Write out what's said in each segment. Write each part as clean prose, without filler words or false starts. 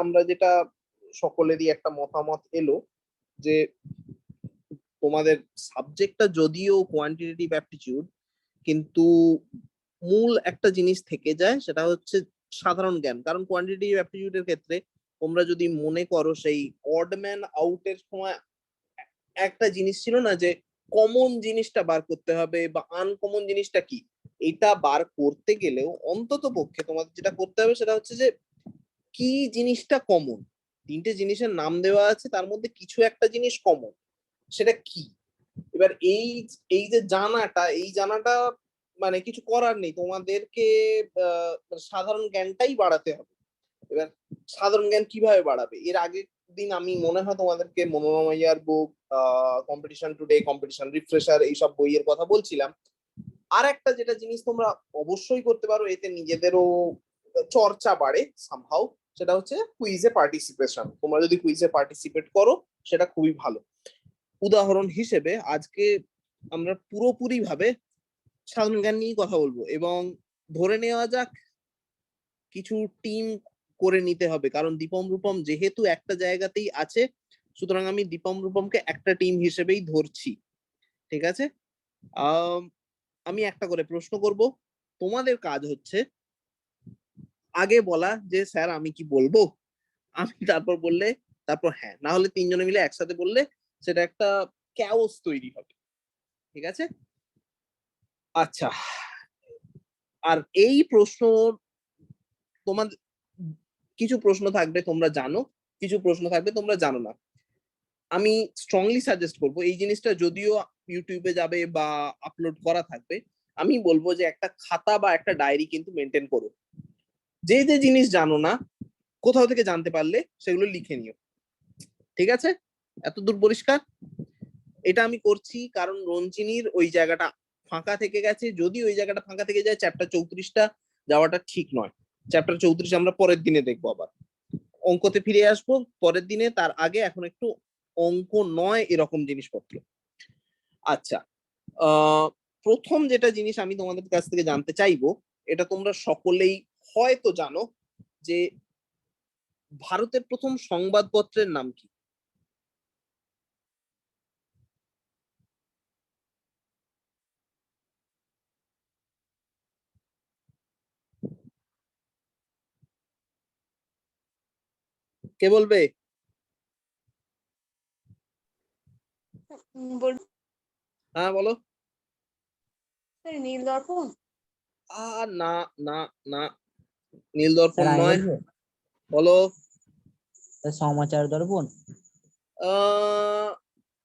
আমরা যেটা সকলেরই একটা মতামত এলো যে তোমাদের সাবজেক্টটা যদিও কোয়ান্টিটেটিভ অ্যাপটিটিউড, কিন্তু মূল একটা জিনিস থেকে যায়, সেটা হচ্ছে সাধারণ জ্ঞান। কারণ কোয়ান্টিটেটিভ অ্যাপটিটিউডের ক্ষেত্রে তোমরা যদি মনে করো সেই অড ম্যান আউটের সময় একটা জিনিস ছিল না যে কমন জিনিসটা বার করতে হবে বা আনকমন জিনিসটা কি, এটা বার করতে গেলেও অন্তত পক্ষে তোমাদের যেটা করতে হবে সেটা হচ্ছে যে কি জিনিসটা কমন। তিনটে জিনিসের নাম দেওয়া আছে, তার মধ্যে কিছু একটা জিনিস কমন, সেটা কি। এবার এই এই যে জানাটা মানে কিছু করার নেই, তোমাদেরকে সাধারণ জ্ঞানটাই বাড়াতে হবে। এবার সাধারণ জ্ঞান কিভাবে বাড়াবে, এর আগের দিন আমি মনে হয় তোমাদেরকে মনোরমা ইয়ার বুক, কম্পিটিশন টুডে, কম্পিটিশন রিফ্রেশার, এইসব বইয়ের কথা বলছিলাম। আর একটা যেটা জিনিস তোমরা অবশ্যই করতে পারো, এতে নিজেদেরও চর্চা বাড়ে সামহাউ, সেটা হচ্ছে কুইজে পার্টিসিপেশন। তোমরা যদি কুইজে পার্টিসিপেট করো সেটা খুবই ভালো। উদাহরণ হিসেবে আজকে আমরা পুরোপুরি ভাবে সাধারণ জ্ঞান নিয়ে কথা বলবো, এবং ধরে নেওয়া যাক কিছু টিম করে নিতে হবে, কারণ দীপম রূপম যেহেতু একটা জায়গাতেই আছে, সুতরাং আমি দীপম রূপমকে একটা টিম হিসেবেই ধরছি। ঠিক আছে, আমি একটা করে প্রশ্ন করব। তোমাদের কাজ হচ্ছে আগে বলা যে স্যার আমি কি বলবো, আমি তারপর বললে, তারপর হ্যাঁ, না হলে তিনজনে মিলে একসাথে বললে সেটা একটা ক্যাওস তৈরি হবে। ঠিক আছে, আচ্ছা। আর এই প্রশ্ন তোমার কিছু প্রশ্ন থাকবে তোমরা জানো, কিছু প্রশ্ন থাকবে তোমরা জানো না। আমি স্ট্রংলি সাজেস্ট করবো, এই জিনিসটা যদিও ইউটিউবে যাবে বা আপলোড করা থাকবে, আমি বলবো যে একটা খাতা বা একটা ডায়েরি কিন্তু মেনটেন করো। যে যে জিনিস জানো না, কোথাও থেকে জানতে পারলে সেগুলো লিখে নিও। ঠিক আছে, এতদূর পরিষ্কার? এটা আমি করছি কারণ রঞ্জিনীর ওই জায়গাটা ফাঁকা থেকে গেছে। যদি ওই জায়গাটা ফাঁকা থেকে যায়, চ্যাপ্টার 34টা যাওয়াটা ঠিক নয়। চ্যাপ্টার 34 আমরা পরের দিনে দেখবো, আবার অঙ্কতে ফিরে আসবো পরের দিনে। তার আগে এখন একটু অঙ্ক নয় এরকম জিনিসপত্র। আচ্ছা, প্রথম যেটা জিনিস আমি তোমাদের কাছ থেকে জানতে চাইবো, এটা তোমরা সকলেই হয়তো জানো, যে ভারতের প্রথম সংবাদপত্রের নাম কি? কে বলবে? হ্যাঁ বলো। নীল দর্পণ। না না না, নীল দর্পণ স্যার আমি নয়। বলবো, বলো। সমাচার দর্পণ।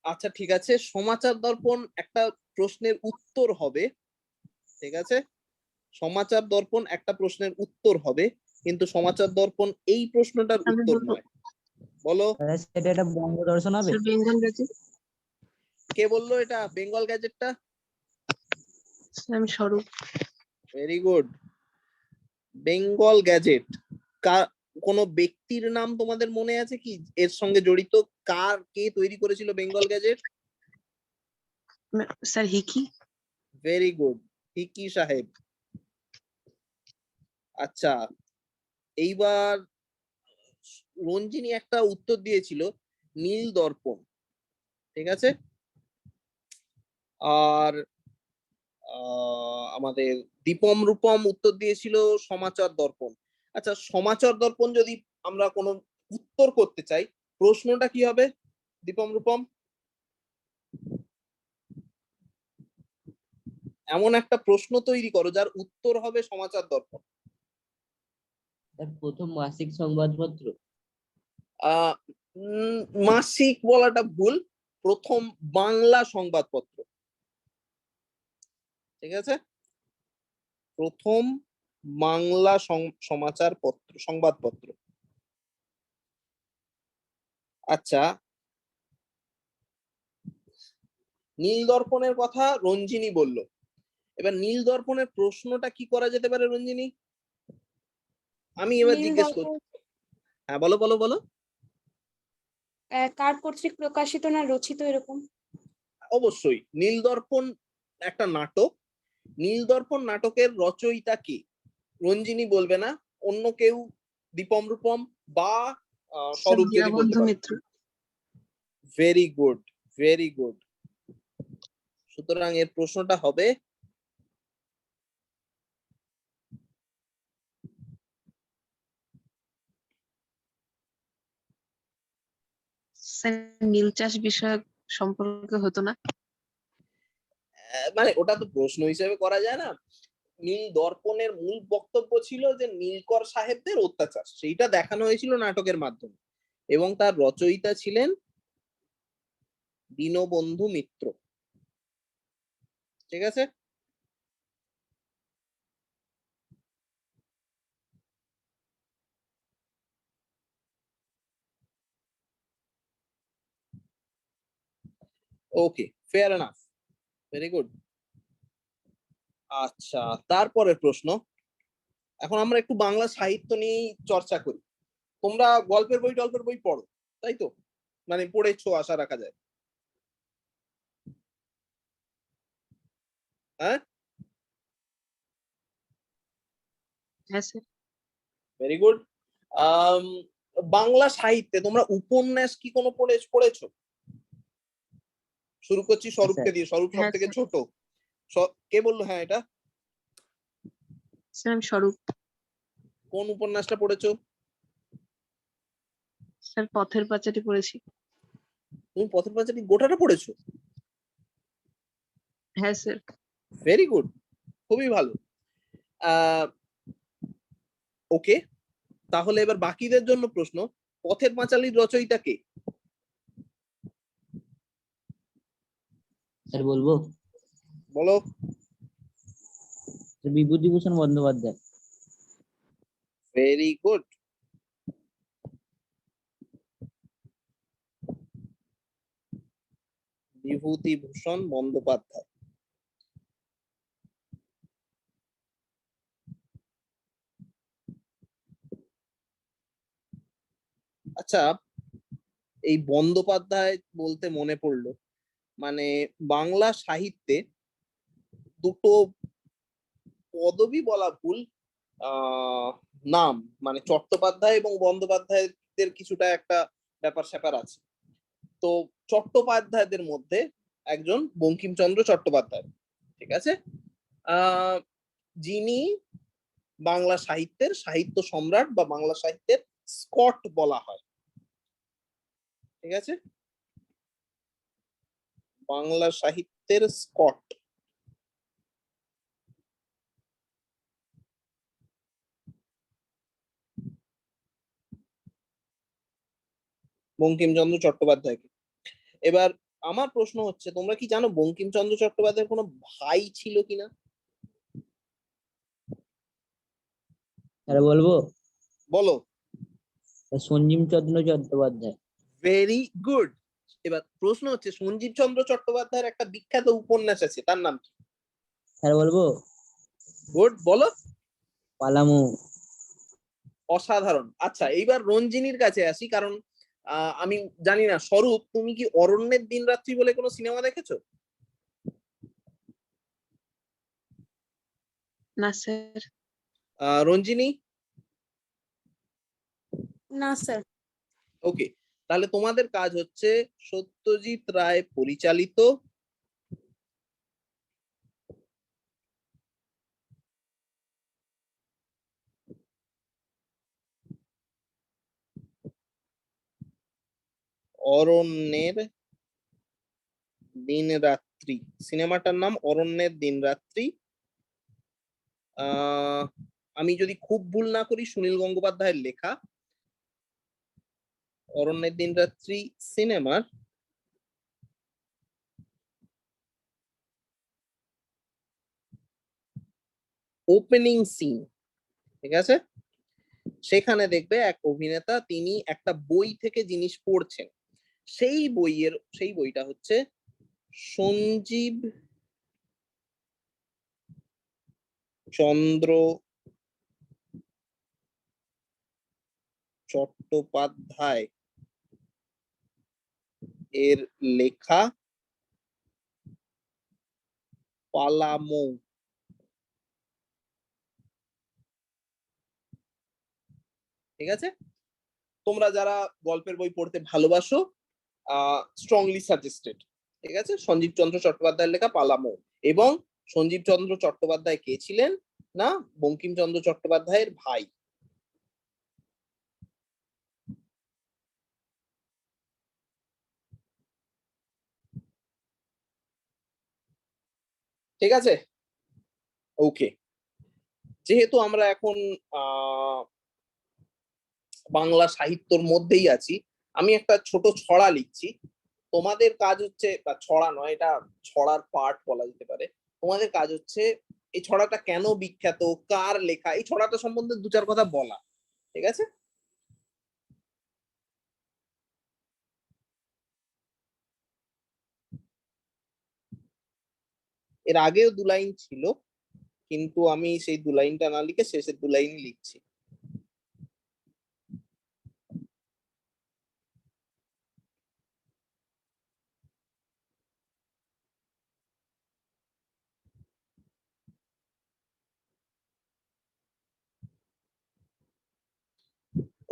আচ্ছা ঠিক আছে, সমাচার দর্পণ একটা প্রশ্নের উত্তর হবে। ঠিক আছে, সমাচার দর্পণ একটা প্রশ্নের উত্তর হবে, কিন্তু সমাচার দর্পণ এই প্রশ্নটার উত্তর নয়। বলো। সেটা একটা বঙ্গদর্শন হবে। বেঙ্গল গ্যাজেট। কে বললো এটা বেঙ্গল গ্যাজেটটা? আমি স্বরূপ। Very good, Bengal gadget. কোন ব্যক্তির নাম তোমাদের মনে আছে কি এর সঙ্গে জড়িত? কে তৈরি করেছিল Bengal gadget? Sir Hicky. Very good, Hicky সাহেব। আচ্ছা, এইবার রঞ্জিনী একটা উত্তর দিয়েছিল নীল দর্পণ। ঠিক আছে, আর আমাদের দীপম রূপম উত্তর দিয়েছিল সমাচার দর্পণ। আচ্ছা, সমাচার দর্পণ যদি আমরা কোনো উত্তর করতে চাই, প্রশ্নটা কি হবে দীপম রূপম? এমন একটা প্রশ্ন তৈরি করো যার উত্তর হবে সমাচার দর্পণ। প্রথম মাসিক সংবাদপত্র। আহ মাসিক বলাটা ভুল, প্রথম বাংলা সংবাদপত্র। ঠিক আছে, প্রথম বাংলা সমাচার পত্র, সংবাদপত্র। আচ্ছা, নীল দর্পণের কথা রঞ্জিনী বলল, এবার নীল দর্পণের প্রশ্নটা কি করা যেতে পারে রঞ্জিনী? আমি এবার জিজ্ঞেস করছি। হ্যাঁ বলো বলো বলো। কার কর্তৃক প্রকাশিত না রচিত, এরকম। অবশ্যই নীল দর্পণ একটা নাটক। নীল দর্পণ নাটকের রচয়িতা কে? রঞ্জিনী বলবে না, অন্য কেউ, দীপম রূপম বা স্বরূপ যদি বলতে দীনবন্ধু পারো। Mitra. Very good, very good. সুতরাং এর প্রশ্নটা হবে স্যার নীল চাষ বিষয়ক সম্পর্কে হতো না? মানে ওটা তো প্রশ্ন হিসেবে করা যায় না। নীল দর্পণের মূল বক্তব্য ছিল যে নীলকর সাহেবদের অত্যাচার, সেইটা দেখানো হয়েছিল নাটকের মাধ্যমে, এবং তার রচয়িতা ছিলেন দীনবন্ধু মিত্র। ঠিক আছে। ওকে, ফেয়ার এনাফ, ভেরি গুড। আচ্ছা, তারপরের প্রশ্ন। এখন আমরা একটু বাংলা সাহিত্য নিয়ে চর্চা করি। তোমরা গল্পের বই পড়ো, তাই তো? মানে পড়েছো আশা রাখা যায়। হ্যাঁ, হ্যাঁ স্যার। Very good. বাংলা সাহিত্যে তোমরা উপন্যাস কি কোনো পড়েছো? শুরু করছি স্বরূপকে স্যার দিয়ে, স্বরূপ সব হ্যাঁ থেকে স্যার। ছোট। কে বললো হ্যাঁ এটা? স্যার আমি স্বরূপ। কোন উপন্যাসটা পড়েছো? স্যার পথের পাঁচালী পড়েছি। তুমি পথের পাঁচালী গোটাটা পড়েছো? হ্যাঁ স্যার। ভেরি গুড, খুবই ভালো। ওকে, তাহলে এবার বাকিদের জন্য প্রশ্ন, পথের পাঁচালীর রচয়িতা কে? স্যার বলবো? বলো। Sir Bibhutibhushan Bandyopadhyay. Very good. Bibhutibhushan Bandyopadhyay. আচ্ছা, এই বন্দ্যোপাধ্যায় বলতে মনে পড়লো, মানে বাংলা সাহিত্যে দুটো পদবী বলা ভুল, আহ নাম, মানে চট্টোপাধ্যায় এবং বন্দ্যোপাধ্যায়দের কিছুটা একটা ব্যাপার স্যাপার আছে। তো চট্টোপাধ্যায়দের মধ্যে একজন বঙ্কিমচন্দ্র চট্টোপাধ্যায়, ঠিক আছে, আহ যিনি বাংলা সাহিত্যের সাহিত্য সম্রাট বা বাংলা সাহিত্যের স্কট বলা হয়। ঠিক আছে, বাংলা সাহিত্যের স্কট। বঙ্কিমচন্দ্র চট্টোপাধ্যায়কে। এবার আমার প্রশ্ন হচ্ছে, তোমরা কি জানো বঙ্কিমচন্দ্র চট্টোপাধ্যায়ের কোনো ভাই ছিল কিনা? স্যার বলবো? বলো। Sir Sanjib Chandra Chattopadhyay. Very good. এবার প্রশ্ন হচ্ছে, সঞ্জীব চন্দ্র চট্টোপাধ্যায়ের একটা বিখ্যাত উপন্যাস আছে, তার নাম কি? স্যার বলবো? গুড, বলো। পালামু। অসাধারণ। আচ্ছা, এইবার রঞ্জিনীর কাছে আসি, কারণ আমি জানি না স্বরূপ তুমি কি অরণ্যের দিন রাত্রি বলে কোনো সিনেমা দেখেছো? না স্যার। রঞ্জিনী? না স্যার। ওকে, তাহলে তোমাদের কাজ হচ্ছে সত্যজিৎ রায় পরিচালিত অরণ্যের দিন রাত্রি, সিনেমাটার নাম অরণ্যের দিন রাত্রি। আহ আমি যদি খুব ভুল না করি সুনীল গঙ্গোপাধ্যায়ের লেখা। অরণ্যের দিন রাত্রি সিনেমার ওপেনিং সিন, ঠিক আছে, সেখানে দেখবে এক অভিনেতা তিনি একটা বই থেকে জিনিস পড়ছেন। সেই বইটা হচ্ছে সঞ্জীব চন্দ্র চট্টোপাধ্যায় এর লেখা পালামৌ। ঠিক আছে, তোমরা যারা গল্পের বই পড়তে ভালোবাসো, স্ট্রংলি সাজেস্টেড। ঠিক আছে, সঞ্জীব চন্দ্র চট্টোপাধ্যায়ের লেখা পালামৌ। এবং সঞ্জীব চন্দ্র চট্টোপাধ্যায় কে ছিলেন? না, বঙ্কিমচন্দ্র চট্টোপাধ্যায়ের ভাই। ঠিক আছে, ওকে। যেহেতু আমরা এখন বাংলা সাহিত্যর মধ্যেই আছি, আমি একটা ছোট ছড়া লিখছি। তোমাদের কাজ হচ্ছে, বা ছড়া নয়, এটা ছড়ার পার্ট বলা যেতে পারে। তোমাদের কাজ হচ্ছে এই ছড়াটা কেন বিখ্যাত, কার লেখা, এই ছড়াটা সম্বন্ধে দু চার কথা বলা। ঠিক আছে? এর আগেও দু লাইন ছিল, কিন্তু আমি সেই দু লাইনটা না লিখে শেষের দু লাইনই লিখছি।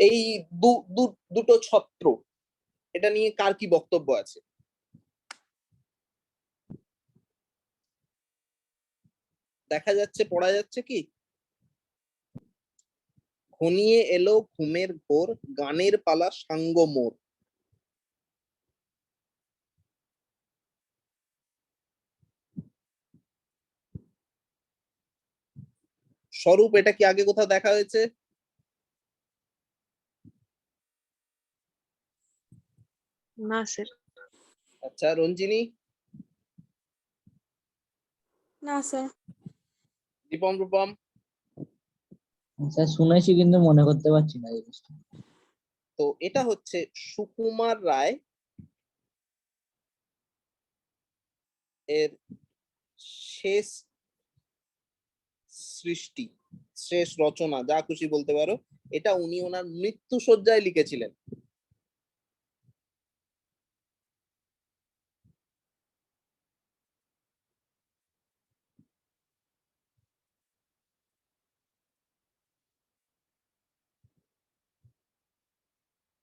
এই দুটো ছত্র, এটা নিয়ে কার কি বক্তব্য আছে? দেখা যাচ্ছে, পড়া যাচ্ছে কি? ঘনিয়ে এলো ঘুমের ঘোর, গানের পালা সাঙ্গ মোর। স্বরূপ, এটা কি আগে কোথাও দেখা হয়েছে? না স্যার। আচ্ছা, রঞ্জিনী? না স্যার। দীপম, রূপম? স্যার শুনেছি কিন্তু মনে করতে পারছি না জিনিসটা। তো এটা হচ্ছে সুকুমার রায় এর শেষ সৃষ্টি, শেষ রচনা, যা খুশি বলতে পারো। এটা উনি ওনার মৃত্যু শয্যায় লিখেছিলেন।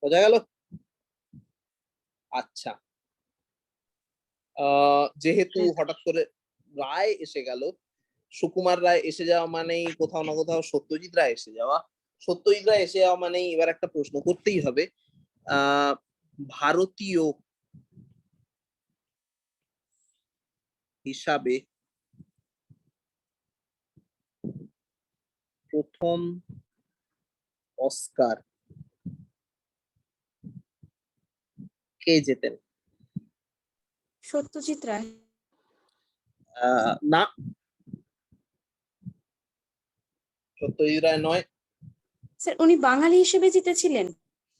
বোঝা গেল? আচ্ছা, যেহেতু হঠাৎ করে রায় এসে গেল, সুকুমার রায় এসে যাওয়া মানেই কোথাও না কোথাও সত্যজিৎ রায় এসে যাওয়া। সত্যজিৎ রায় এসে যাওয়া মানেই এবার একটা প্রশ্ন করতেই হবে, ভারতীয় হিসাবে প্রথম অস্কার কে জেতেন? সত্যজিৎ রায়। না, সত্যজিৎ রায় নয়। স্যার উনি বাঙালি হিসেবে জিতেছিলেন?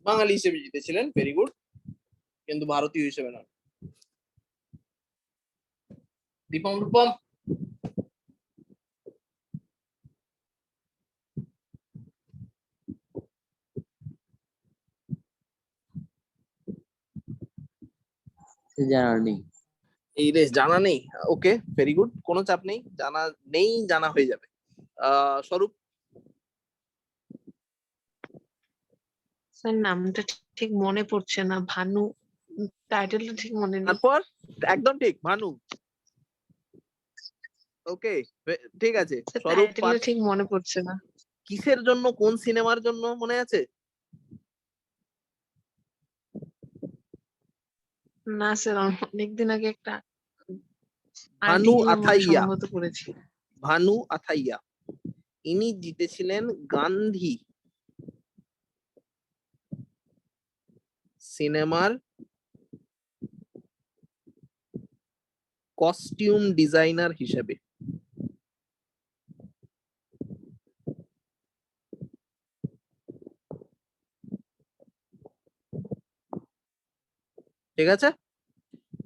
বাঙালি হিসেবে জিতেছিলেন, ভেরি গুড, কিন্তু ভারতীয় হিসেবে নয়। দীপম, রূপম? জানা নেই। এই রে, জানা নেই? ওকে, ভেরি গুড, কোনো চাপ নেই, জানা নেই, জানা হয়ে যাবে। স্বরূপ? স্যার নামটা ঠিক মনে পড়ছে না, ভানু, টাইটেলটা ঠিক মনে নেই। তারপর একদম ঠিক, ভানু। ওকে, ঠিক আছে। স্যার স্বরূপ টাইটেলটা ঠিক মনে পড়ছে না। কিসের জন্য, কোন সিনেমার জন্য মনে আছে? না স্যার, অনেকদিন আগে একটা ভানু আর্টিকেলে মনে আথাইয়া। সম্ভবত পড়েছি। ভানু আথাইয়া, ইনি জিতেছিলেন গান্ধী সিনেমার কস্টিউম ডিজাইনার হিসেবে। ঠিক আছে,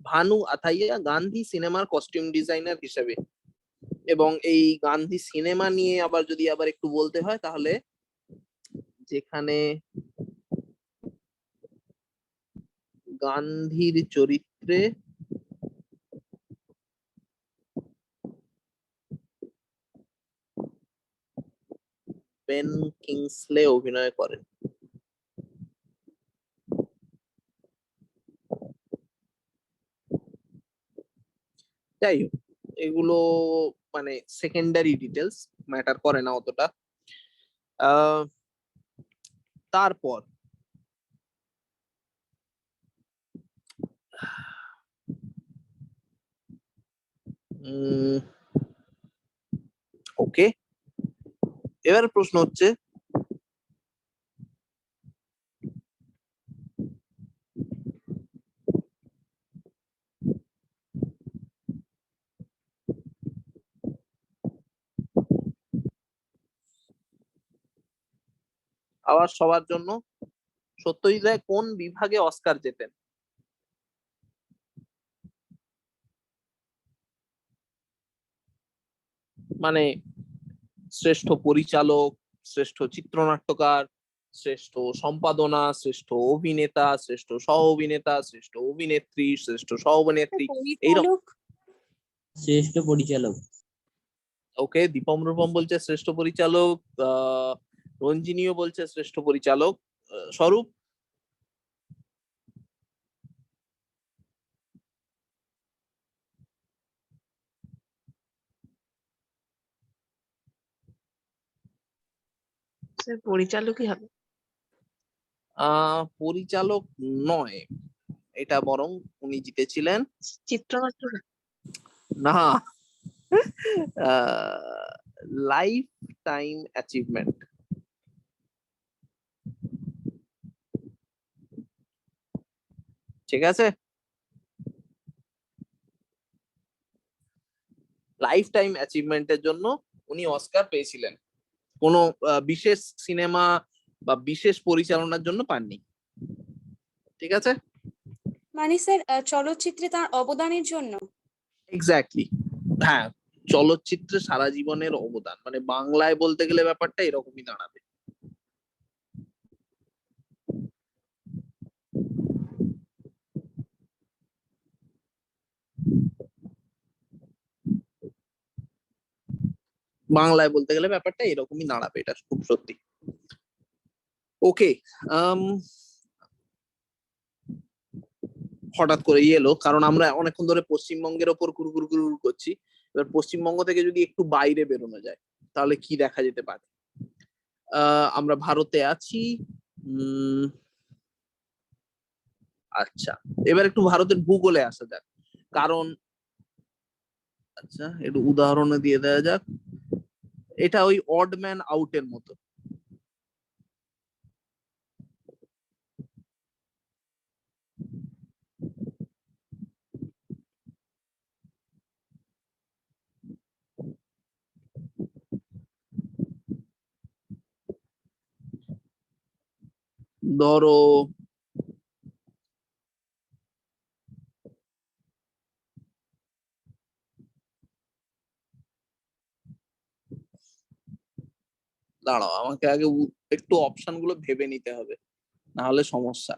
ভানু আথাইয়া গান্ধী সিনেমার কস্টিউম ডিজাইনার হিসেবে। এবং এই গান্ধী সিনেমা নিয়ে আবার যদি আবার একটু বলতে হয়, তাহলে যেখানে গান্ধীর চরিত্রে বেন কিংসলে অভিনয় করেন। যাই হোক, এগুলো মানে সেকেন্ডারি ডিটেলস, ম্যাটার করে না অতটা। আহ, তারপর ওকে, এবার প্রশ্ন হচ্ছে আবার সবার জন্য, সত্যজিৎ রায় কোন বিভাগে অস্কার জেতেন? মানে শ্রেষ্ঠ পরিচালক, শ্রেষ্ঠ চিত্রনাট্যকার, শ্রেষ্ঠ সম্পাদনা, শ্রেষ্ঠ অভিনেতা, শ্রেষ্ঠ সহ অভিনেতা, শ্রেষ্ঠ অভিনেত্রী, শ্রেষ্ঠ সহ অভিনেত্রী, এইরকম। পরিচালক। শ্রেষ্ঠ পরিচালক। ওকে, দীপম রূপম বলছে শ্রেষ্ঠ পরিচালক, রঞ্জিনীও বলছে শ্রেষ্ঠ পরিচালক। স্বরূপ? স্যার পরিচালকই হবে। পরিচালক নয়, এটা বরং উনি জিতেছিলেন চিত্রনাট্য। না, লাইফ টাইম অ্যাচিভমেন্ট। ঠিক আছে, লাইফ টাইম অ্যাচিভমেন্টের জন্য উনি অস্কার পেয়েছিলেন, কোনো বিশেষ সিনেমা বা বিশেষ পরিচালনার জন্য পাননি। ঠিক আছে, মানে স্যার চলচ্চিত্রে তার অবদানের জন্য। এক্স্যাক্টলি, হ্যাঁ, চলচ্চিত্রে সারা জীবনের অবদান, মানে বাংলায় বলতে গেলে ব্যাপারটা এরকমই দাঁড়াবে। বাংলায় বলতে গেলে ব্যাপারটা এরকমই দাঁড়াবে, এটা খুব সত্যি। ওকে, হঠাৎ করে এলো কারণ আমরা অনেকক্ষণ ধরে পশ্চিমবঙ্গের ওপর গুরু গুরু করছি। এবার পশ্চিমবঙ্গ থেকে যদি একটু বাইরে বেরোনো যায় তাহলে কি দেখা যেতে পারে? আমরা ভারতে আছি। উম আচ্ছা, এবার একটু ভারতের ভূগোলে আসা যাক, কারণ আচ্ছা একটু উদাহরণে দিয়ে দেওয়া যাক। এটা ওই অড ম্যান আউটের মতো। ধরো দাঁড়াও, আমাকে আগে একটু অপশন গুলো ভেবে নিতে হবে, না হলে সমস্যা।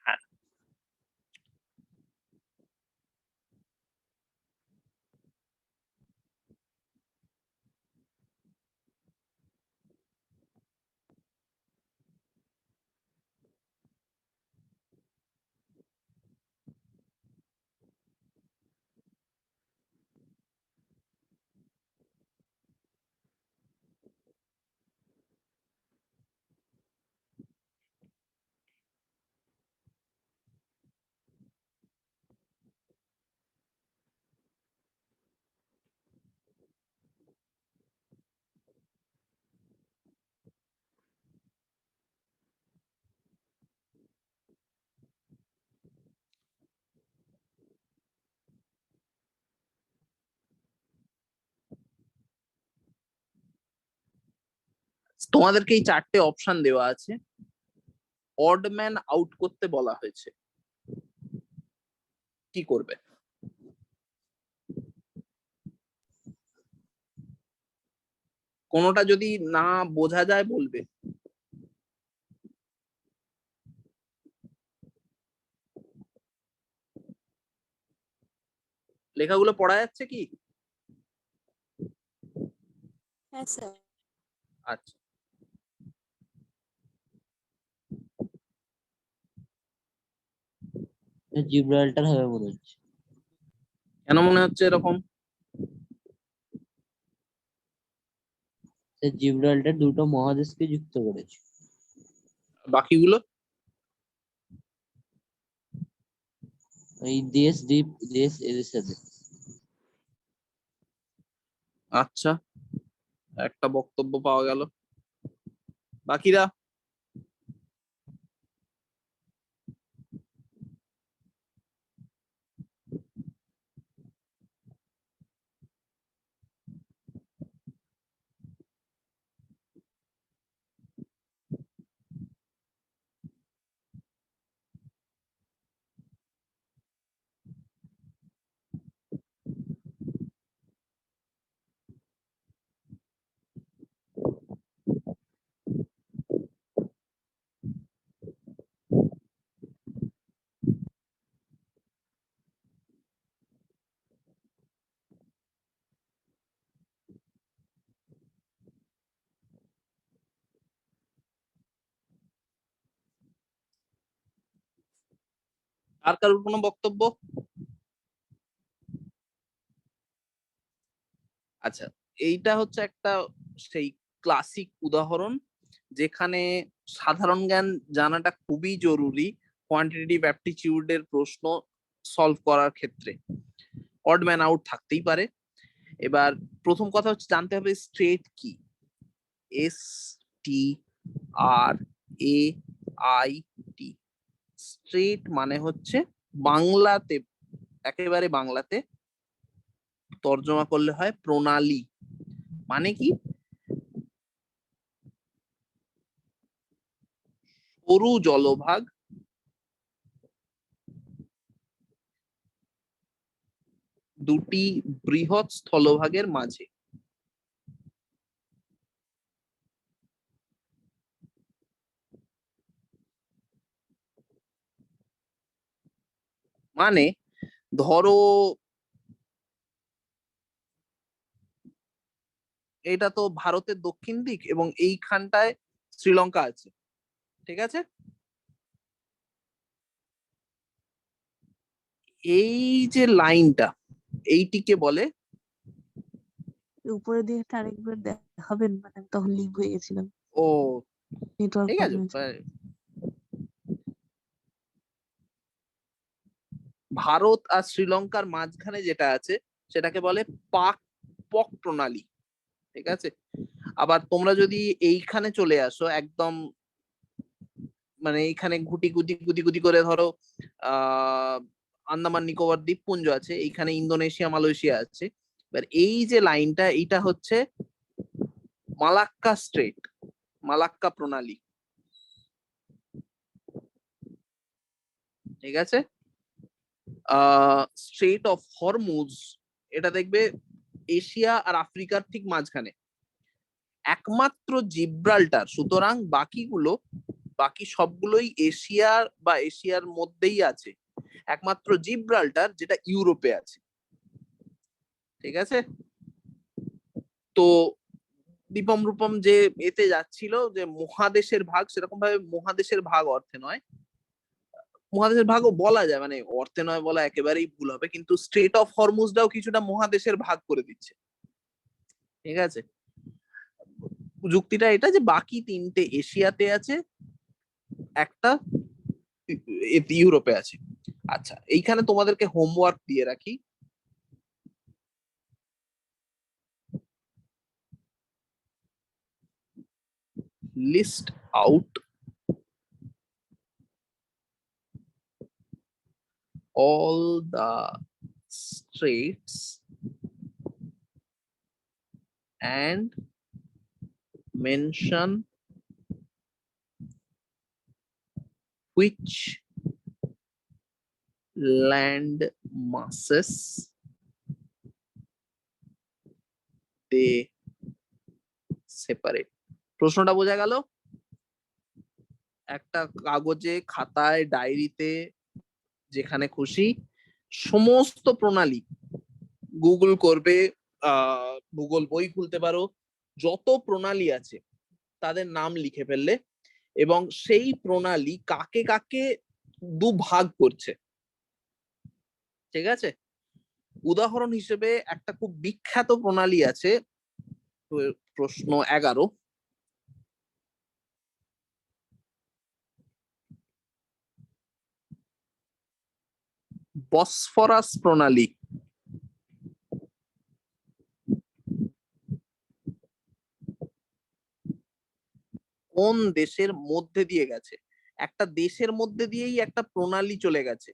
হ্যাঁ, তোমাদেরকে এই চারটে অপশন দেওয়া আছে, অড ম্যান আউট করতে বলা হয়েছে, কি করবে? কোনোটা যদি না বোঝা যায় বলবে। লেখাগুলো পড়া যাচ্ছে কি? হ্যাঁ স্যার। আচ্ছা, জিব্রাল্টার হবে মনে হচ্ছে। কেন মনে হচ্ছে এরকম? জিব্রাল্টার দুটো মহাদেশকে যুক্ত করেছে। বাকিগুলো? এই দেশ দ্বীপ দেশ এদের সাথে। আচ্ছা, একটা বক্তব্য পাওয়া গেল। বাকিরা? আর কারোর কোনো বক্তব্য? আচ্ছা, এইটা হচ্ছে একটা সেই ক্লাসিক উদাহরণ যেখানে সাধারণ জ্ঞান জানাটা খুবই জরুরি কোয়ান্টিটেটিভ অ্যাপটিটিউডের প্রশ্ন সলভ করার ক্ষেত্রে। অড ম্যান আউট থাকতেই পারে। এবার প্রথম কথা হচ্ছে জানতে হবে স্ট্রেট কি। S T R A I T. Strait মানে হচ্ছে বাংলাতে, একেবারে বাংলাতে তর্জমা করলে হয় প্রণালী। মানে কি? সরু জলভাগ দুটি বৃহৎ স্থলভাগের মাঝে। মানে ধরো এটা তো ভারতের দক্ষিণ দিক এবং এইখানটায় শ্রীলঙ্কা আছে, ঠিক আছে? এই যে লাইনটা, এইটিকে বলে, উপরে দিয়ে একটা আরেকবার দেখাবেন, মানে আমি তখন লিভ হয়ে গেছিলাম, ও নেটওয়ার্ক ঠিক আছে, প্রবলেম। ভারত আর শ্রীলঙ্কার মাঝখানে যেটা আছে সেটাকে বলে পাক পক প্রণালী, ঠিক আছে? আবার তোমরা যদি এইখানে চলে আসো একদম, মানে এইখানে গুটি গুটি গুটি গুটি করে ধরো আন্দামান নিকোবর দ্বীপপুঞ্জ আছে, এইখানে ইন্দোনেশিয়া মালয়েশিয়া আছে। এবার এই যে লাইনটা, এইটা হচ্ছে মালাক্কা স্ট্রেট, মালাক্কা প্রণালী, ঠিক আছে? স্ট্রেট অফ হরমুজ, এটা দেখবে এশিয়া আর আফ্রিকার ঠিক মাঝখানে। একমাত্র জিব্রাল্টার, সুতরাং বাকিগুলো, বাকি সবগুলোই এশিয়ার বা এশিয়ার মধ্যেই আছে, একমাত্র জিব্রাল্টার যেটা ইউরোপে আছে, ঠিক আছে? তো দীপম রূপম যে এতে যাচ্ছিল যে মহাদেশের ভাগ, সেরকম ভাবে মহাদেশের ভাগ অর্থে নয়, মহাদেশের ভাগও বলা যায়, মানে অর্থে নয় বলা একেবারেই ভুল হবে, কিন্তু স্ট্রেট অফ হরমুজটাও কিছুটা মহাদেশের ভাগ করে দিচ্ছে, ঠিক আছে? যুক্তিটা এটা যে বাকি তিনটে এশিয়াতে আছে, একটা ইউরোপে আছে। আচ্ছা, এইখানে তোমাদেরকে হোমওয়ার্ক দিয়ে রাখি। List out all the straits and mention which land masses they separate. প্রশ্নটা বোঝা গেল? একটা কাগজে, খাতায়, ডায়েরিতে, যেখানে খুশি সমস্ত প্রণালী গুগল করবে, গুগল বই খুলতে পারো, যত প্রণালী আছে তাদের নাম লিখে ফেললে এবং সেই প্রণালী কাকে কাকে দুভাগ করছে, ঠিক আছে? উদাহরণ হিসেবে একটা খুব বিখ্যাত প্রণালী আছে, প্রশ্ন 11, বসফরাস প্রণালী। কোন দেশের মধ্যে দিয়ে গেছে? একটা দেশের মধ্যে দিয়েই একটা প্রণালী চলে গেছে।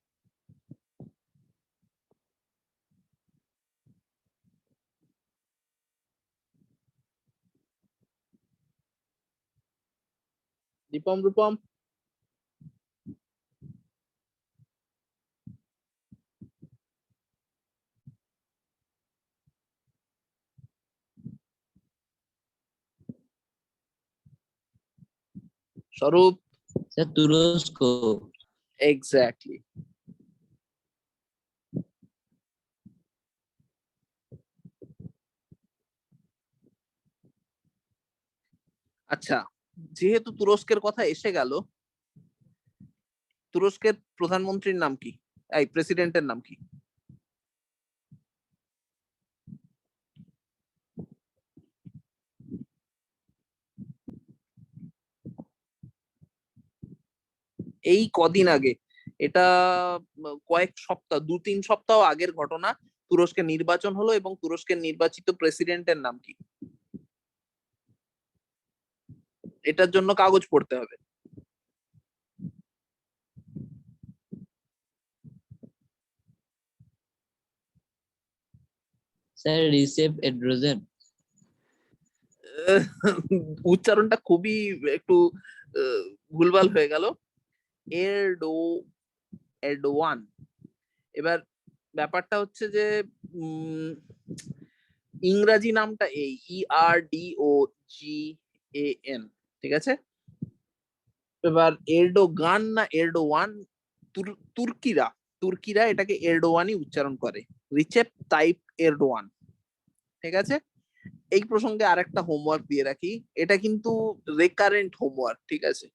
দীপম রূপম, স্বরূপ। স্যার তুরস্ক। এক্স্যাক্টলি। আচ্ছা, যেহেতু তুরস্কের কথা এসে গেল, তুরস্কের প্রধানমন্ত্রীর নাম কি, এই প্রেসিডেন্টের নাম কি? এই কদিন আগে, এটা কয়েক সপ্তাহ, 2-3 সপ্তাহ আগের ঘটনা, তুরস্কের নির্বাচন হলো এবং তুরস্কের নির্বাচিত প্রেসিডেন্টের নাম কি? এটার জন্য কাগজ পড়তে হবে। স্যার রিসেপ এড্রোজেন। উচ্চারণটা খুবই একটু ভুলভাল হয়ে গেল, এরডোয়ান। এবার ব্যাপারটা হচ্ছে যে ইংরাজি নামটা এই ERDOGAN, ঠিক আছে? এবার এরডোগান না এরডোয়ান, তুর্কিরা তুর্কিরা এটাকে এরডোয়ানই উচ্চারণ করে, রিচেপ তাইপ এরডোয়ান, ঠিক আছে? এই প্রসঙ্গে আরেকটা হোমওয়ার্ক দিয়ে রাখি, এটা কিন্তু রেকারেন্ট হোমওয়ার্ক, ঠিক আছে?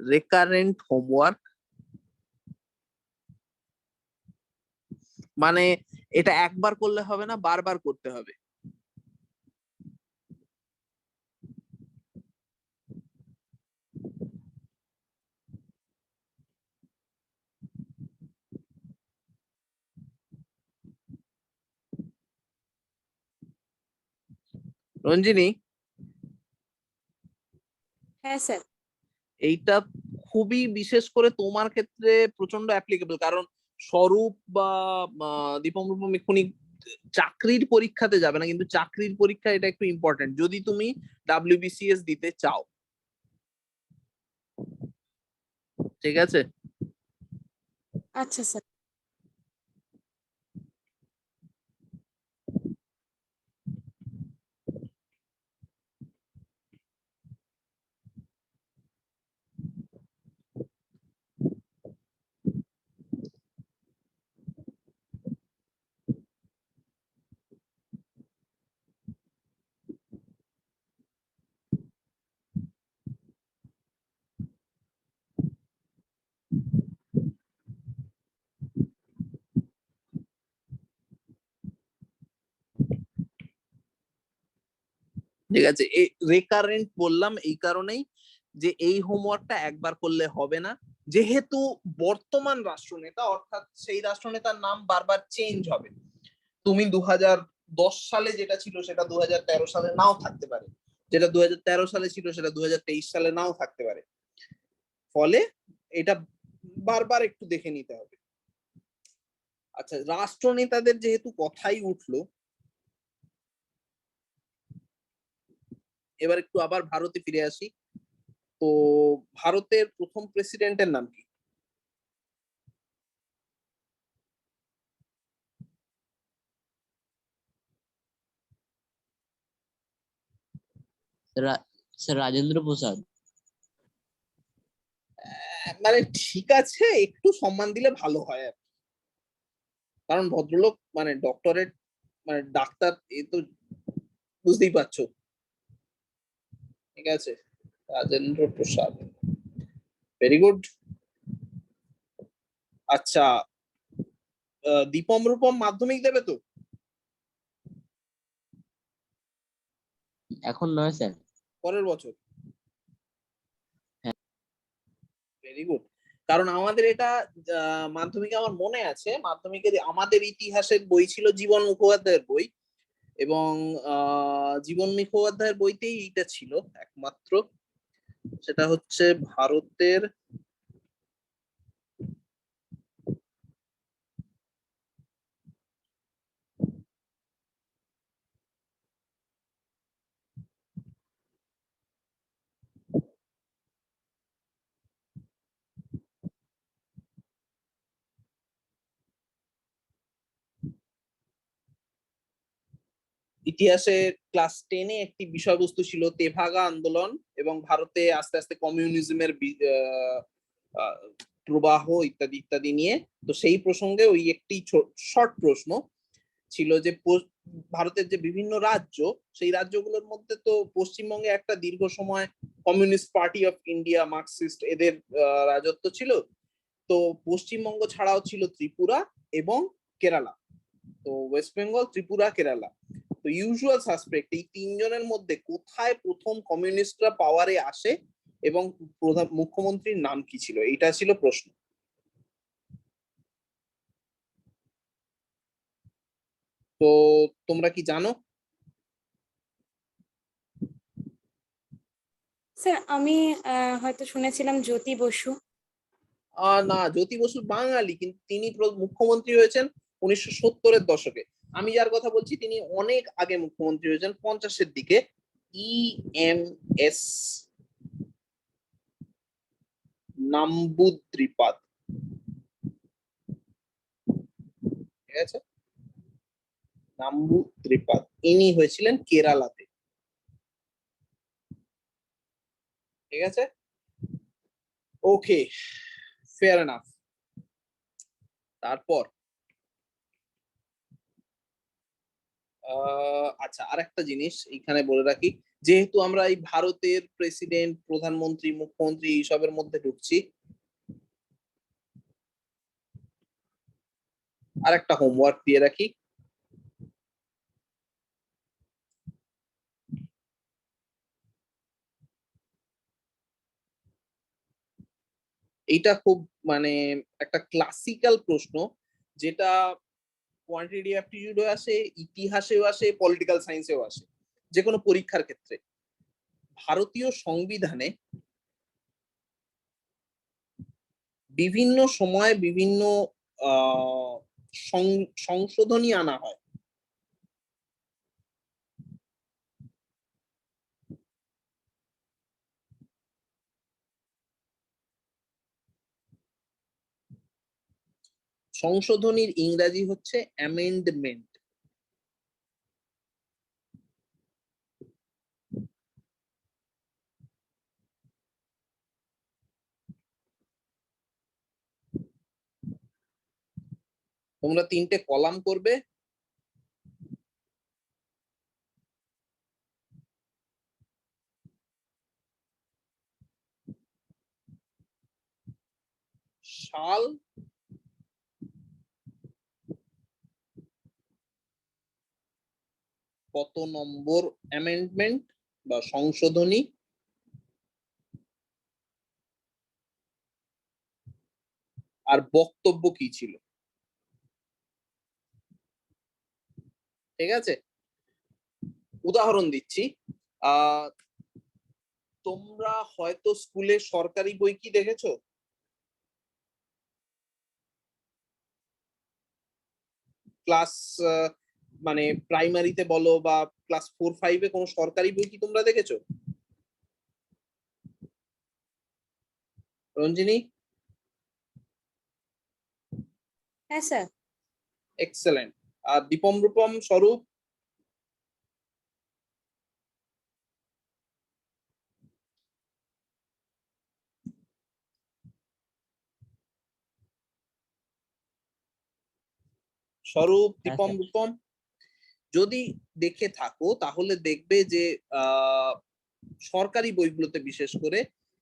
রেকারেন্ট হোমওয়ার্ক মানে এটা একবার করলে হবে না, বারবার করতে হবে। রঞ্জিনী, হ্যাঁ স্যার। এইটা খুবই বিশেষ করে তোমার ক্ষেত্রে প্রচন্ড অ্যাপ্লিকেবল, কারণ স্বরূপ বা দীপম রূপম এক্ষুনি চাকরির পরীক্ষাতে যাবে না, কিন্তু চাকরির পরীক্ষা এটা একটু ইম্পর্টেন্ট যদি তুমি WBCS দিতে চাও, ঠিক আছে? আচ্ছা স্যার। ঠিক আছে, রেকারেন্ট বললাম এই কারণেই যে এই হোমওয়ার্কটা একবার করলে হবে না, যেহেতু বর্তমান রাষ্ট্রনেতা অর্থাৎ সেই রাষ্ট্রনেতার নাম বারবার চেঞ্জ হবে। তুমি 2010 সালে যেটা ছিল সেটা 2013 সালে নাও থাকতে পারে, যেটা 2013 সালে ছিল সেটা 2023 সালে নাও থাকতে পারে, ফলে এটা বারবার একটু দেখে নিতে হবে। আচ্ছা, রাষ্ট্রনেতাদের যেহেতু কথাই উঠলো, এবার একটু আবার ভারতে ফিরে আসি। তো ভারতের প্রথম প্রেসিডেন্টের নাম কি? স্যার রাজেন্দ্র প্রসাদ। মানে ঠিক আছে, একটু সম্মান দিলে ভালো হয় আর কি। কারণ ভদ্রলোক মানে ডক্টরেট, মানে ডাক্তার, এ তো বুঝতেই পারছো। ঠিক আছে, রাজেন্দ্র প্রসাদ, ভেরি গুড। আচ্ছা, দীপম রূপম মাধ্যমিক দেবে তো? এখন নয় স্যার। পরের বছর? হ্যাঁ। Very good. কারণ আমাদের এটা মাধ্যমিকে আমার মনে আছে, মাধ্যমিকের আমাদের ইতিহাসের বই ছিল জীবন মুখোপাধ্যায়ের বই, এবং জীবন মুখোপাধ্যায়ের বইতেই এইটা ছিল একমাত্র। সেটা হচ্ছে ভারতের ইতিহাসে ক্লাস 10-এ একটি বিষয়বস্তু ছিল তেভাগা আন্দোলন এবং ভারতে আস্তে আস্তে কমিউনিজমের প্রবাহ ইত্যাদি ইত্যাদি নিয়ে। তো সেই প্রসঙ্গে ওই একটি শর্ট প্রশ্ন ছিল যে ভারতের যে বিভিন্ন রাজ্য, সেই রাজ্যগুলোর মধ্যে তো পশ্চিমবঙ্গে একটা দীর্ঘ সময় communist party of India, Marxist, এদের রাজত্ব ছিল। তো পশ্চিমবঙ্গ ছাড়াও ছিল ত্রিপুরা এবং কেরালা। তো ওয়েস্ট বেঙ্গল, ত্রিপুরা, কেরালা। তো ইউজুয়াল সাসপেক্ট এই তিনজনের মধ্যে কোথায় প্রথম কমিউনিস্টরা পাওয়ারে আসে এবং প্রধান মুখ্যমন্ত্রীর নাম কি ছিল, এটা ছিল প্রশ্ন। তো তোমরা কি জানো? স্যার আমি হয়তো শুনেছিলাম জ্যোতি বসু। না, জ্যোতি বসু বাঙালি, কিন্তু তিনি মুখ্যমন্ত্রী হয়েছেন 1970-এর দশকে। আমি যার কথা বলছি তিনি অনেক আগে মুখ্যমন্ত্রী হয়েছেন, 50-এর দিকে। EMS নাম্বুদ্রিপাদ। ঠিক আছে, নাম্বুদ্রিপাদ, ইনি হয়েছিলেন কেরালাতে। ঠিক আছে, ওকে, ফেয়ার এনাফ। তারপর আচ্ছা, আর একটা জিনিস এখানে বলে রাখি, যেহেতু আমরা এই ভারতের প্রেসিডেন্ট, প্রধানমন্ত্রী, মুখ্যমন্ত্রী এইসবের মধ্যে ঢুকছি, আর একটা হোমওয়ার্ক দিয়ে রাখি। এইটা খুব মানে একটা ক্লাসিক্যাল প্রশ্ন, যেটা কোয়ান্টিটেটিভ অ্যাপটিটিউডে আসে, ইতিহাসেও আসে, পলিটিক্যাল সায়েন্সেও আসে, যে কোনো পরীক্ষার ক্ষেত্রে। ভারতীয় সংবিধানে বিভিন্ন সময় বিভিন্ন সংশোধনী আনা হয়। সংশোধনীর ইংরাজি হচ্ছে অ্যামেন্ডমেন্ট। তোমরা 3টে কলাম করবে। সাল, কত নম্বর অ্যামেন্ডমেন্ট বা সংশোধনী, আর বক্তব্য কি ছিল। ঠিক আছে, উদাহরণ দিচ্ছি। আহ তোমরা হয়তো স্কুলে সরকারি বই কি দেখেছো? ক্লাস মানে প্রাইমারিতে বলো বা ক্লাস 4-5-এ কোনো সরকারি বই কি তোমরা দেখেছো? রঞ্জিনী? হ্যাঁ স্যার। এক্সেলেন্ট। আর দীপম রূপম, স্বরূপ? স্বরূপ, হ্যাঁ, দীপম, স্যার। রূপম, যদি দেখে থাকো তাহলে দেখবে যে সরকারি বইগুলোতে বিশেষ করে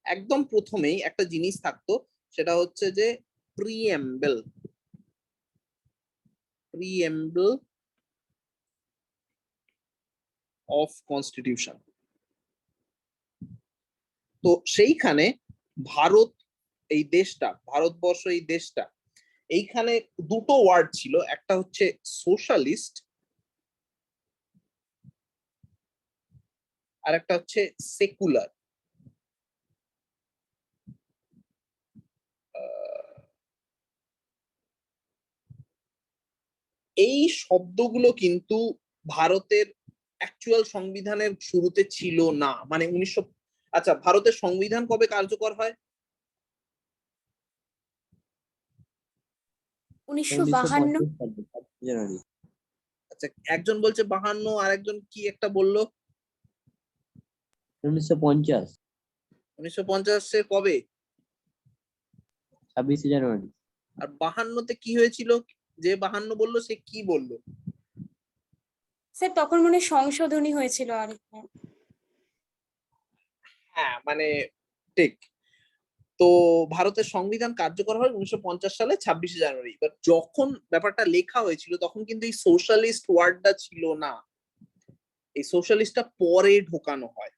একদম প্রথমেই একটা জিনিস থাকতো, সেটা হচ্ছে যে প্রিএম্বল প্রিএম্বল অফ কনস্টিটিউশন। তো সেইখানে ভারত এই দেশটা, ভারতবর্ষ এই দেশটা, এইখানে দুটো ওয়ার্ড ছিল, একটা হচ্ছে সোশ্যালিস্ট আর একটা হচ্ছে সেকুলার। এই শব্দগুলো কিন্তু ভারতের অ্যাকচুয়াল সংবিধানের শুরুতে ছিল না, মানে 1900। আচ্ছা, ভারতের সংবিধান কবে কার্যকর হয়? 1952। 1950 সালে 26 জানুয়ারি। আচ্ছা, একজন বলছে 52, আর একজন কি একটা বললো 1950 1950 কবে? 26 জানুয়ারি। আর 52তে কি হয়েছিল? যে 52 বললো সে কি বললো? স্যার তখন মনে হয় সংশোধনী হয়েছিল আর কি। হ্যাঁ, মানে ঠিক। তো ভারতের সংবিধান কার্যকর হয় 1950 সালে 26 জানুয়ারি। এবার যখন ব্যাপারটা লেখা হয়েছিল তখন কিন্তু এই সোশ্যালিস্ট ওয়ার্ডটা ছিল না, এই সোশ্যালিস্টটা পরে ঢোকানো হয়।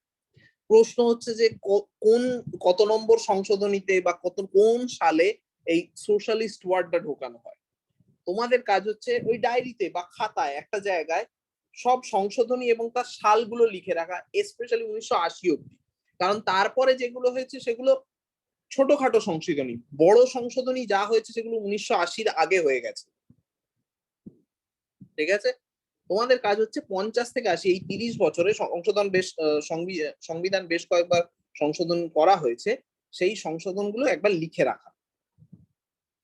প্রশ্ন হচ্ছে যে কোন কত নম্বর সংশোধনীতে বা কোন সালে এই সোশ্যালিস্ট ওয়ার্ডটা ঢোকানো হয়। তোমাদের কাজ হচ্ছে ওই ডায়েরিতে বা খাতায় একটা জায়গায় সব সংশোধনী এবং তার সালগুলো লিখে রাখা, স্পেশালি 1980 অব্দি। কারণ তারপরে যেগুলো হয়েছে সেগুলো ছোটখাটো সংশোধনী, বড় সংশোধনী যা হয়েছে সেগুলো 1980-র আগে হয়ে গেছে। ঠিক আছে, তোমাদের কাজ হচ্ছে 50 থেকে 80, এই 30 বছরে সংবিধান বেশ কয়েকবার সংশোধন করা হয়েছে, সেই সংশোধনগুলো একবার লিখে রাখা।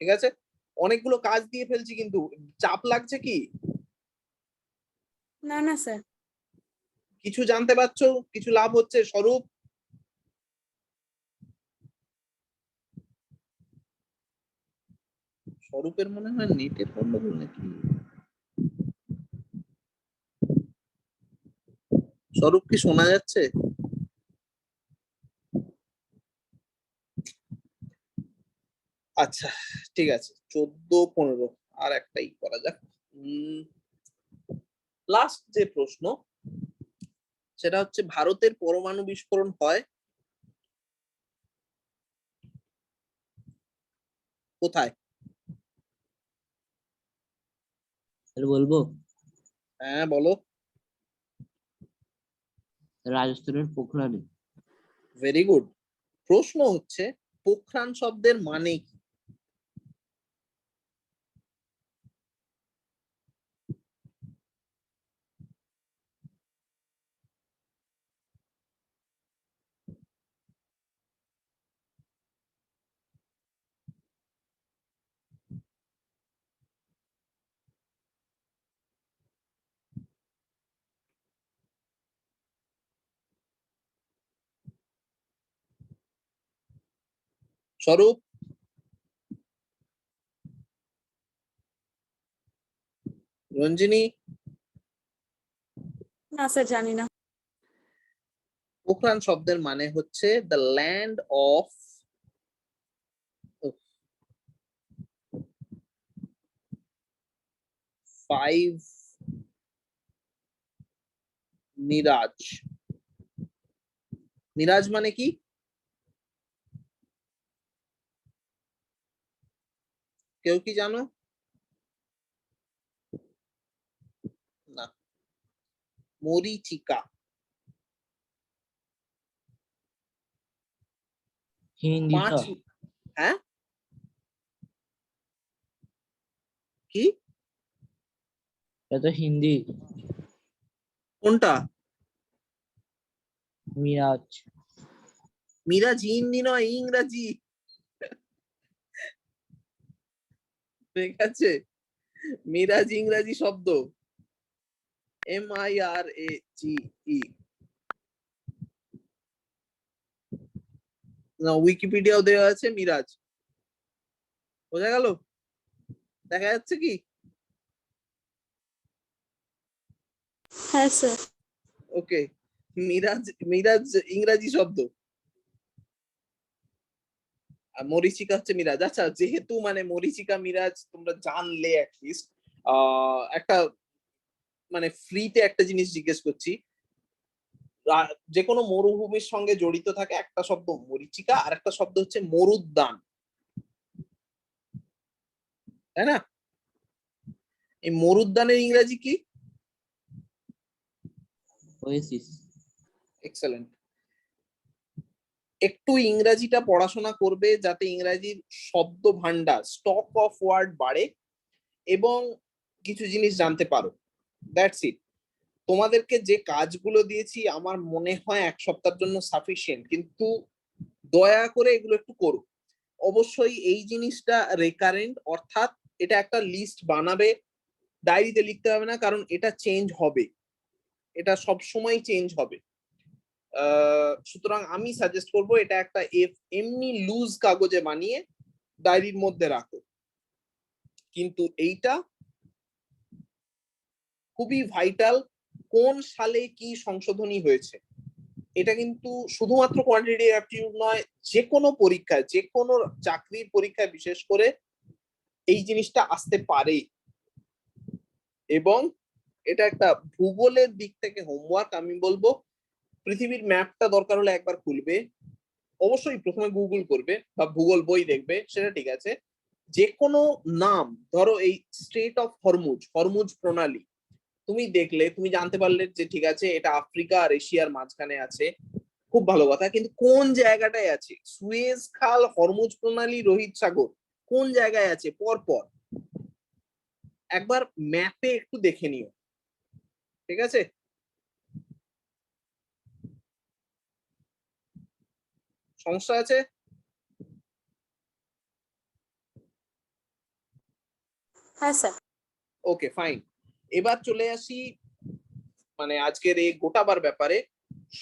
ঠিক আছে, অনেকগুলো কাজ দিয়ে ফেলছি, কিন্তু চাপ লাগছে কি? না না স্যার। কিছু জানতে পারছো? কিছু লাভ হচ্ছে? স্বরূপ, স্বরূপের মনে হয় নেটের গন্ডগোল নাকি? স্বরূপ, কি শোনা যাচ্ছে? আচ্ছা, ঠিক আছে, 14-15 আর একটাই করা যাক। লাস্ট যে প্রশ্ন, সেটা হচ্ছে ভারতের পরমাণু বিস্ফোরণ হয় কোথায়? তাহলে বলবো হ্যাঁ, বলো। রাজস্থানের পোখরানে। Very good. প্রশ্ন হচ্ছে পোখরান শব্দের মানে কি? স্বরূপ, রঞ্জিনী, না স্যার জানি না। পোখরান শব্দের মানে হচ্ছে the land of 5 mirage. Mirage মানে কি? কেউ কি জানো? না, মরিচিকা। হিন্দি তো? 5। হ্যাঁ, কি? এটা তো হিন্দি। কোনটা? মিরাজ। মিরাজ হিন্দি নয়, ইংরাজি। ঠিক আছে, মিরাজ ইংরাজি শব্দ, MIRAGE। না, উইকিপিডিয়াও দেওয়া আছে মিরাজ। বোঝা গেল? দেখা যাচ্ছে কি? হ্যাঁ স্যার। ওকে, মিরাজ, মিরাজ ইংরাজি শব্দ, আর মরীচিকা হচ্ছে মিরাজ। আচ্ছা, যেহেতু মানে মরীচিকা মিরাজ তোমরা জানলে অ্যাটলিস্ট একটা মানে ফ্রিতে একটা জিনিস জিজ্ঞেস করছি। যে কোনো মরুভূমির সঙ্গে জড়িত থাকে একটা শব্দ মরীচিকা, আর একটা শব্দ হচ্ছে মরুদ্যান, তাই না? এই মরুদ্যানের ইংরাজি কি? ওয়েসিস। এক্সেলেন্ট। একটু ইংরাজিটা পড়াশোনা করবে যাতে ইংরাজির শব্দ ভান্ডার, স্টক অফ ওয়ার্ড বাড়ে এবং কিছু জিনিস জানতে পারো। That's it. তোমাদেরকে যে কাজগুলো দিয়েছি আমার মনে হয় এক সপ্তাহের জন্য সাফিসিয়েন্ট, কিন্তু দয়া করে এগুলো একটু করো। অবশ্যই এই জিনিসটা রেকারেন্ট, অর্থাৎ এটা একটা লিস্ট বানাবে, ডায়েরিতে লিখতে হবে না, কারণ এটা চেঞ্জ হবে, এটা সব সময় চেঞ্জ হবে। সুতরাং আমি সাজেস্ট করব এটা একটা এমনি লুজ কাগজে বানিয়ে ডায়েরির মধ্যে রাখো। কিন্তু এইটা খুবই ভাইটাল, কোন সালে কি সংশোধনী হয়েছে। এটা কিন্তু শুধুমাত্র কোয়ান্টিটেটিভ অ্যাপটিটিউড নয়, যে কোনো পরীক্ষায়, যে কোনো চাকরির পরীক্ষায় বিশেষ করে এই জিনিসটা আসতে পারে। এবং এটা একটা ভূগোলের দিক থেকে হোমওয়ার্ক আমি বলবো, পৃথিবীর ম্যাপটা দরকার হলে একবার খুলবে, অবশ্যই প্রথমে গুগল করবে বা ভূগোল বই দেখবে, সেটা ঠিক আছে। যে কোনো নাম, ধরো এই স্ট্রেট অফ হরমুজ, হরমুজ প্রণালী, তুমি দেখলে তুমি জানতে পারলে যে ঠিক আছে এটা আফ্রিকা আর এশিয়ার মাঝখানে আছে, খুব ভালো কথা, কিন্তু কোন জায়গাটায় আছে? সুয়েজ খাল, হরমুজ প্রণালী, রোহিত সাগর কোন জায়গায় আছে পর পর একবার ম্যাপে একটু দেখে নিও, ঠিক আছে? সমস্যা আছে? হ্যাঁ স্যার। ওকে, ফাইন। এবার চলে আসি মানে আজকের এই গোটাবার ব্যাপারে।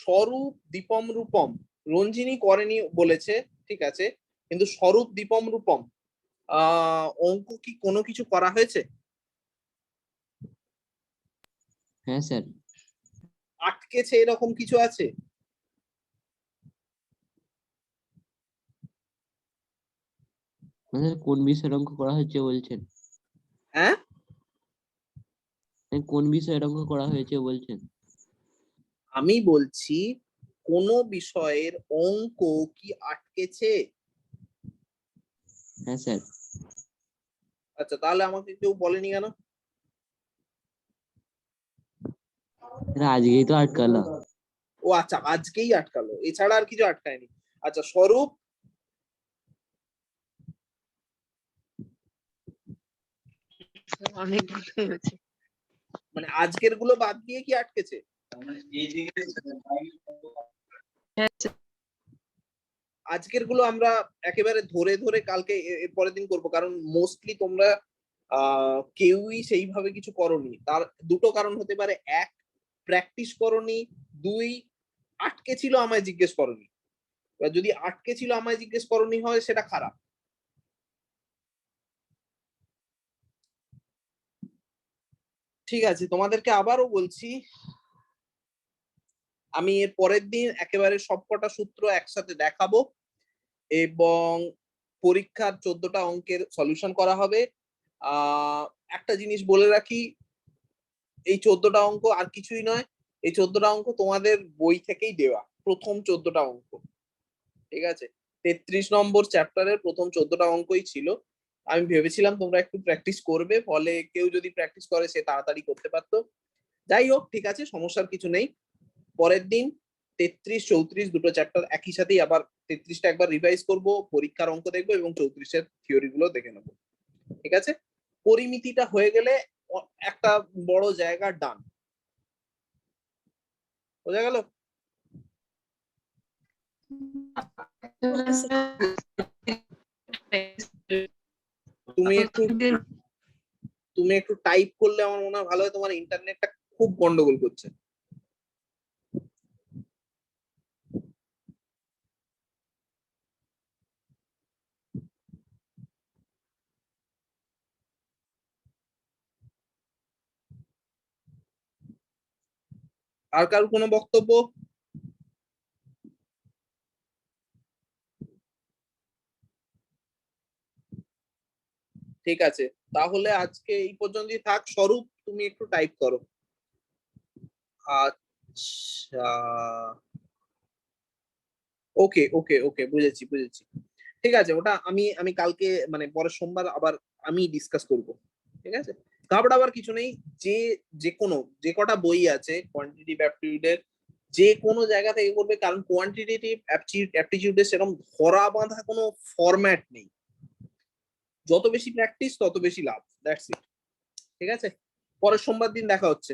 স্বরূপ, দীপম, রূপম, রঞ্জিনী করেনি বলেছে, ঠিক আছে, কিন্তু স্বরূপ, দীপম, রূপম অঙ্ক কি কোনো কিছু করা হয়েছে? হ্যাঁ স্যার। আটকেছে এরকম কিছু আছে? স্যার কোন বিষয়ের অঙ্ক করা হয়েছে বলছেন? হ্যাঁ, কোন বিষয়ের অঙ্ক করা হয়েছে বলছেন? আমি বলছি কোন বিষয়ের অঙ্ক কি আটকেছে? হ্যাঁ স্যার। আচ্ছা, তাহলে আমাকে কেউ বলেনি কেন? স্যার আজকেই তো আটকালো। ও আচ্ছা, আজকেই আটকালো, এছাড়া আর কিছু আটকায়নি। আচ্ছা, স্বরূপ, অনেকগুলো হয়েছে। মানে আজকের গুলো বাদ দিয়ে কি আটকেছে? হ্যাঁ স্যার। আজকের গুলো আমরা একেবারে ধরে ধরে কালকে এর পরের দিন করবো, কারণ মোস্টলি তোমরা কেউই সেইভাবে কিছু করনি। তার দুটো কারণ হতে পারে: এক, প্র্যাকটিস করনি; দুই, আটকে ছিল আমায় জিজ্ঞেস করনি। এবার যদি আটকে ছিল আমায় জিজ্ঞেস করনি হয় সেটা খারাপ। ঠিক আছে, তোমাদেরকে আবারও বলছি, আমি এর পরের দিন একেবারে সবকটা সূত্র একসাথে দেখাবো এবং পরীক্ষার 14টা অঙ্কের সলিউশন করা হবে। একটা জিনিস বলে রাখি, এই 14টা অঙ্ক আর কিছুই নয়, এই 14টা অঙ্ক তোমাদের বই থেকেই দেওয়া, প্রথম 14টা অঙ্ক, ঠিক আছে? 33 নম্বর চ্যাপ্টারের প্রথম 14টা অঙ্কই ছিল। আমি ভেবেছিলাম তোমরা একটু প্র্যাকটিস করবে, ফলে কেউ যদি প্র্যাকটিস করে সে তাড়াতাড়ি করতে পারতো। যাই হোক, ঠিক আছে, সমস্যার কিছু নেই। পরের দিন 33 34 দুটো চ্যাপ্টার একই সাথেই আবার 33টা একবার রিভাইজ করব, পরীক্ষার অঙ্ক দেখবো এবং 34-এর থিওরি গুলো দেখে নেবো, ঠিক আছে? পরিমিতিটা হয়ে গেলে একটা বড় জায়গা ডান, বোঝা গেল? তুমি একটু তুমি একটু টাইপ করলে আমার মনে হয় ভালো হয়, তোমার ইন্টারনেটটা খুব গন্ডগোল করছে। আর কার কোনো বক্তব্য? ঠিক আছে, তাহলে আজকে এই পর্যন্তই থাক। স্বরূপ, তুমি একটু টাইপ করো। আচ্ছা, ওকে ওকে ওকে, বুঝেছি বুঝেছি। ঠিক আছে, ওটা আমি আমি কালকে মানে পরের সোমবার আবার আমি ডিসকাস করব। ঠিক আছে, ঘাবড়াবার কিছু নেই। যে যে কটা বই আছে কোয়ান্টিটিভ অ্যাপটিটিউডের, যে কোনো জায়গা থেকে করবে, কারণ কোয়ান্টিটেটিভ অ্যাপটিটিউডের সেরকম ধরা বাঁধা কোনো ফরম্যাট নেই। যত বেশি প্র্যাকটিস তত বেশি লাভ, দ্যাটস ইট। ঠিক আছে, পরের সোমবার দিন দেখা হচ্ছে।